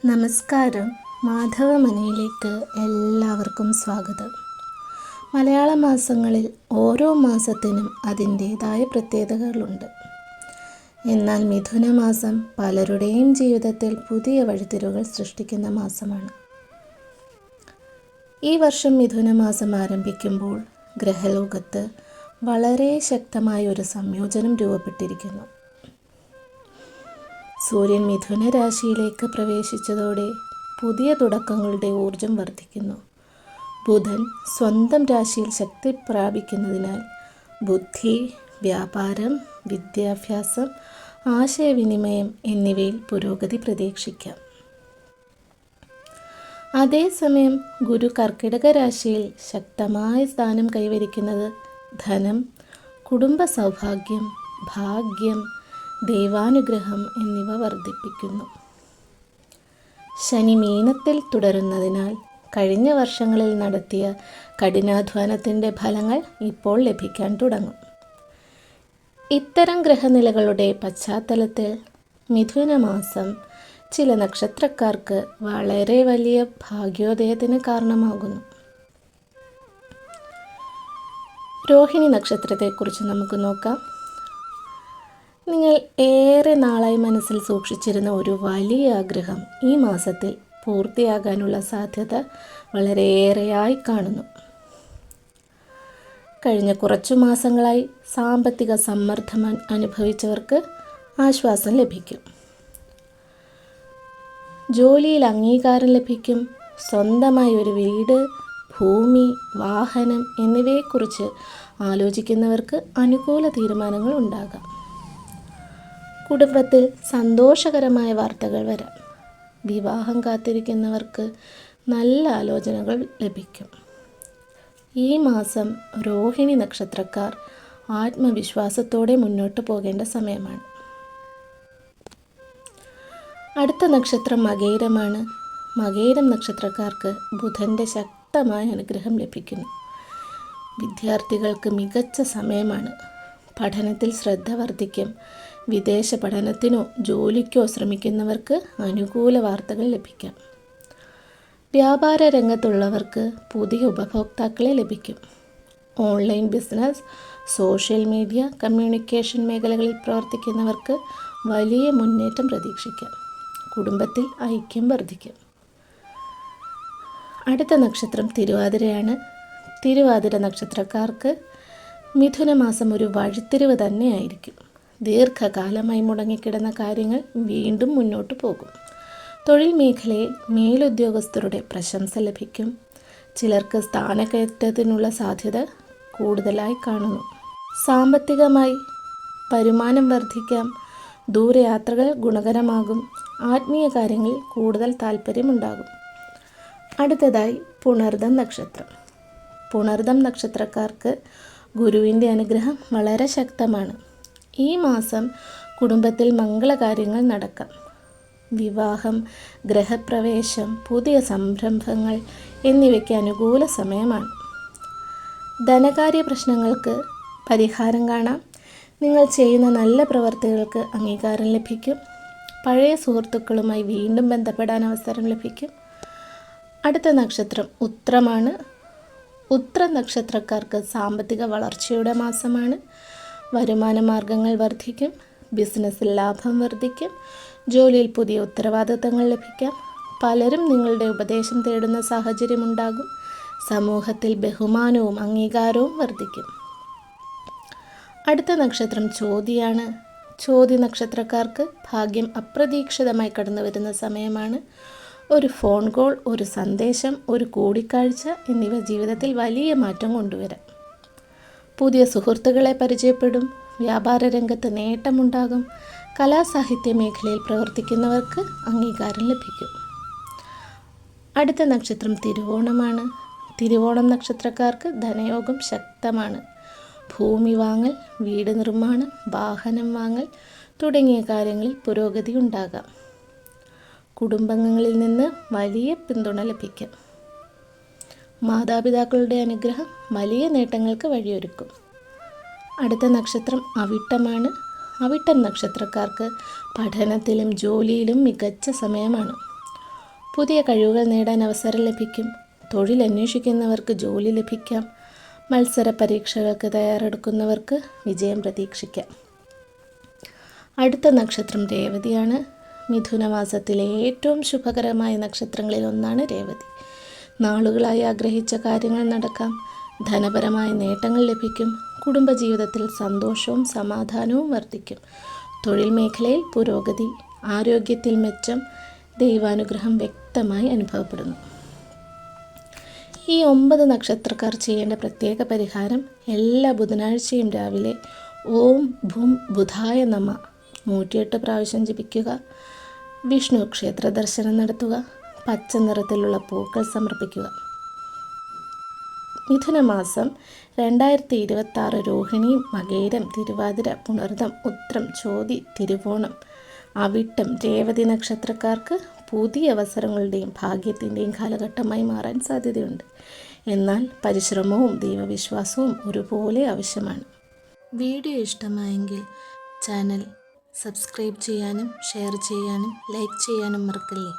നമസ്കാരം. മാധവമനയിലേക്ക് എല്ലാവർക്കും സ്വാഗതം. മലയാള മാസങ്ങളിൽ ഓരോ മാസത്തിനും അതിൻ്റേതായ പ്രത്യേകതകളുണ്ട്. എന്നാൽ മിഥുനമാസം പലരുടെയും ജീവിതത്തിൽ പുതിയ വഴിത്തിരിവുകൾ സൃഷ്ടിക്കുന്ന മാസമാണ്. ഈ വർഷം മിഥുനമാസം ആരംഭിക്കുമ്പോൾ ഗ്രഹലോകത്ത് വളരെ ശക്തമായ ഒരു സംയോജനം രൂപപ്പെട്ടിരിക്കുന്നു. സൂര്യൻ മിഥുന രാശിയിലേക്ക് പ്രവേശിച്ചതോടെ പുതിയ തുടക്കങ്ങളുടെ ഊർജം വർദ്ധിക്കുന്നു. ബുധൻ സ്വന്തം രാശിയിൽ ശക്തി പ്രാപിക്കുന്നതിനാൽ ബുദ്ധി, വ്യാപാരം, വിദ്യാഭ്യാസം, ആശയവിനിമയം എന്നിവയിൽ പുരോഗതി പ്രതീക്ഷിക്കാം. അതേസമയം ഗുരു കർക്കിടക രാശിയിൽ ശക്തമായ സ്ഥാനം കൈവരിക്കുന്നത് ധനം, കുടുംബ സൗഭാഗ്യം, ഭാഗ്യം, ദൈവാനുഗ്രഹം എന്നിവ വർദ്ധിപ്പിക്കുന്നു. ശനി മീനത്തിൽ തുടരുന്നതിനാൽ കഴിഞ്ഞ വർഷങ്ങളിൽ നടത്തിയ കഠിനാധ്വാനത്തിൻ്റെ ഫലങ്ങൾ ഇപ്പോൾ ലഭിക്കാൻ തുടങ്ങും. ഇത്തരം ഗ്രഹനിലകളുടെ പശ്ചാത്തലത്തിൽ മിഥുനമാസം ചില നക്ഷത്രക്കാർക്ക് വളരെ വലിയ ഭാഗ്യോദയത്തിന് കാരണമാകുന്നു. രോഹിണി നക്ഷത്രത്തെക്കുറിച്ച് നമുക്ക് നോക്കാം. നിങ്ങൾ ഏറെ നാളായി മനസ്സിൽ സൂക്ഷിച്ചിരുന്ന ഒരു വലിയ ആഗ്രഹം ഈ മാസത്തിൽ പൂർത്തിയാകാനുള്ള സാധ്യത വളരെയേറെയായി കാണുന്നു. കഴിഞ്ഞ കുറച്ചു മാസങ്ങളായി സാമ്പത്തിക സമ്മർദ്ദം അനുഭവിച്ചവർക്ക് ആശ്വാസം ലഭിക്കും. ജോലിയിൽ അംഗീകാരം ലഭിക്കും. സ്വന്തമായി ഒരു വീട്, ഭൂമി, വാഹനം എന്നിവയെക്കുറിച്ച് ആലോചിക്കുന്നവർക്ക് അനുകൂല തീരുമാനങ്ങൾ ഉണ്ടാകാം. കുടുംബത്തിൽ സന്തോഷകരമായ വാർത്തകൾ വരാം. വിവാഹം കാത്തിരിക്കുന്നവർക്ക് നല്ല ആലോചനകൾ ലഭിക്കും. ഈ മാസം രോഹിണി നക്ഷത്രക്കാർ ആത്മവിശ്വാസത്തോടെ മുന്നോട്ട് പോകേണ്ട സമയമാണ്. അടുത്ത നക്ഷത്രം മകയിരമാണ്. മകയിരം നക്ഷത്രക്കാർക്ക് ബുധൻ്റെ ശക്തമായ അനുഗ്രഹം ലഭിക്കുന്നു. വിദ്യാർത്ഥികൾക്ക് മികച്ച സമയമാണ്. പഠനത്തിൽ ശ്രദ്ധ വർദ്ധിക്കും. വിദേശ പഠനത്തിനോ ജോലിക്കോ ശ്രമിക്കുന്നവർക്ക് അനുകൂല വാർത്തകൾ ലഭിക്കാം. വ്യാപാര രംഗത്തുള്ളവർക്ക് പുതിയ ഉപഭോക്താക്കളെ ലഭിക്കും. Online business, social media, communication മേഖലകളിൽ പ്രവർത്തിക്കുന്നവർക്ക് വലിയ മുന്നേറ്റം പ്രതീക്ഷിക്കാം. കുടുംബത്തിൽ ഐക്യം വർദ്ധിക്കും. അടുത്ത നക്ഷത്രം തിരുവാതിരയാണ്. തിരുവാതിര നക്ഷത്രക്കാർക്ക് മിഥുനമാസം ഒരു വഴിത്തിരിവ് തന്നെയായിരിക്കും. ദീർഘകാലമായി മുടങ്ങിക്കിടന്ന കാര്യങ്ങൾ വീണ്ടും മുന്നോട്ട് പോകും. തൊഴിൽ മേഖലയിൽ മേലുദ്യോഗസ്ഥരുടെ പ്രശംസ ലഭിക്കും. ചിലർക്ക് സ്ഥാനക്കയറ്റത്തിനുള്ള സാധ്യത കൂടുതലായി കാണുന്നു. സാമ്പത്തികമായി വരുമാനം വർദ്ധിക്കാം. ദൂരയാത്രകൾ ഗുണകരമാകും. ആത്മീയ കാര്യങ്ങളിൽ കൂടുതൽ താല്പര്യമുണ്ടാകും. അടുത്തതായി പുണർദം നക്ഷത്രം. പുണർദം നക്ഷത്രക്കാർക്ക് ഗുരുവിൻ്റെ അനുഗ്രഹം വളരെ ശക്തമാണ്. ഈ മാസം കുടുംബത്തിൽ മംഗളകാര്യങ്ങൾ നടക്കാം. വിവാഹം, ഗൃഹപ്രവേശം, പുതിയ സംരംഭങ്ങൾ എന്നിവയ്ക്ക് അനുകൂല സമയമാണ്. ധനകാര്യ പ്രശ്നങ്ങൾക്ക് പരിഹാരം കാണാം. നിങ്ങൾ ചെയ്യുന്ന നല്ല പ്രവർത്തികൾക്ക് അംഗീകാരം ലഭിക്കും. പഴയ സുഹൃത്തുക്കളുമായി വീണ്ടും ബന്ധപ്പെടാൻ അവസരം ലഭിക്കും. അടുത്ത നക്ഷത്രം ഉത്രമാണ്. ഉത്ര നക്ഷത്രക്കാർക്ക് സാമ്പത്തിക വളർച്ചയുടെ മാസമാണ്. വരുമാന മാർഗങ്ങൾ വർദ്ധിക്കും. ബിസിനസ്സിൽ ലാഭം വർദ്ധിക്കും. ജോലിയിൽ പുതിയ ഉത്തരവാദിത്തങ്ങൾ ലഭിക്കാം. പലരും നിങ്ങളുടെ ഉപദേശം തേടുന്ന സാഹചര്യമുണ്ടാകും. സമൂഹത്തിൽ ബഹുമാനവും അംഗീകാരവും വർദ്ധിക്കും. അടുത്ത നക്ഷത്രം ചോതിയാണ്. ചോതി നക്ഷത്രക്കാർക്ക് ഭാഗ്യം അപ്രതീക്ഷിതമായി കടന്നു വരുന്ന സമയമാണ്. ഒരു ഫോൺ കോൾ, ഒരു സന്ദേശം, ഒരു കൂടിക്കാഴ്ച എന്നിവ ജീവിതത്തിൽ വലിയ മാറ്റം കൊണ്ടുവരാം. പുതിയ സുഹൃത്തുക്കളെ പരിചയപ്പെടും. വ്യാപാര രംഗത്ത് നേട്ടമുണ്ടാകും. കലാസാഹിത്യ മേഖലയിൽ പ്രവർത്തിക്കുന്നവർക്ക് അംഗീകാരം ലഭിക്കും. അടുത്ത നക്ഷത്രം തിരുവോണമാണ്. തിരുവോണം നക്ഷത്രക്കാർക്ക് ധനയോഗം ശക്തമാണ്. ഭൂമി വാങ്ങൽ, വീട് നിർമ്മാണം, വാഹനം വാങ്ങൽ തുടങ്ങിയ കാര്യങ്ങളിൽ പുരോഗതി ഉണ്ടാകാം. കുടുംബാംഗങ്ങളിൽ നിന്ന് വലിയ പിന്തുണ ലഭിക്കും. മാതാപിതാക്കളുടെ അനുഗ്രഹം വലിയ നേട്ടങ്ങൾക്ക് വഴിയൊരുക്കും. അടുത്ത നക്ഷത്രം അവിട്ടമാണ്. അവിട്ടം നക്ഷത്രക്കാർക്ക് പഠനത്തിലും ജോലിയിലും മികച്ച സമയമാണ്. പുതിയ കഴിവുകൾ നേടാൻ അവസരം ലഭിക്കും. തൊഴിൽ അന്വേഷിക്കുന്നവർക്ക് ജോലി ലഭിക്കാം. മത്സര പരീക്ഷകൾക്ക് തയ്യാറെടുക്കുന്നവർക്ക് വിജയം പ്രതീക്ഷിക്കാം. അടുത്ത നക്ഷത്രം രേവതിയാണ്. മിഥുനമാസത്തിലെ ഏറ്റവും ശുഭകരമായ നക്ഷത്രങ്ങളിൽ ഒന്നാണ് രേവതി. നാളുകളായി ആഗ്രഹിച്ച കാര്യങ്ങൾ നടക്കാം. ധനപരമായ നേട്ടങ്ങൾ ലഭിക്കും. കുടുംബജീവിതത്തിൽ സന്തോഷവും സമാധാനവും വർദ്ധിക്കും. തൊഴിൽ മേഖലയിൽ പുരോഗതി, ആരോഗ്യത്തിൽ മെച്ചം, ദൈവാനുഗ്രഹം വ്യക്തമായി അനുഭവപ്പെടുന്നു. ഈ 9 നക്ഷത്രക്കാർ ചെയ്യേണ്ട പ്രത്യേക പരിഹാരം എല്ലാ ബുധനാഴ്ചയും രാവിലെ ഓം ഭും ബുധായ നമ 108 പ്രാവശ്യം ജപിക്കുക. വിഷ്ണു ക്ഷേത്ര ദർശനം നടത്തുക. പച്ച നിറത്തിലുള്ള പൂക്കൾ സമർപ്പിക്കുക. മിഥുനമാസം 2026 രോഹിണി, മകേരം, തിരുവാതിര, പുണർദം, ഉത്രം, ചോതി, തിരുവോണം, അവിട്ടം, രേവതി നക്ഷത്രക്കാർക്ക് പുതിയ അവസരങ്ങളുടെയും ഭാഗ്യത്തിൻ്റെയും കാലഘട്ടമായി മാറാൻ സാധ്യതയുണ്ട്. എന്നാൽ പരിശ്രമവും ദൈവവിശ്വാസവും ഒരുപോലെ ആവശ്യമാണ്. വീഡിയോ ഇഷ്ടമായെങ്കിൽ ചാനൽ സബ്സ്ക്രൈബ് ചെയ്യാനും ഷെയർ ചെയ്യാനും ലൈക്ക് ചെയ്യാനും മറക്കല്ലേ.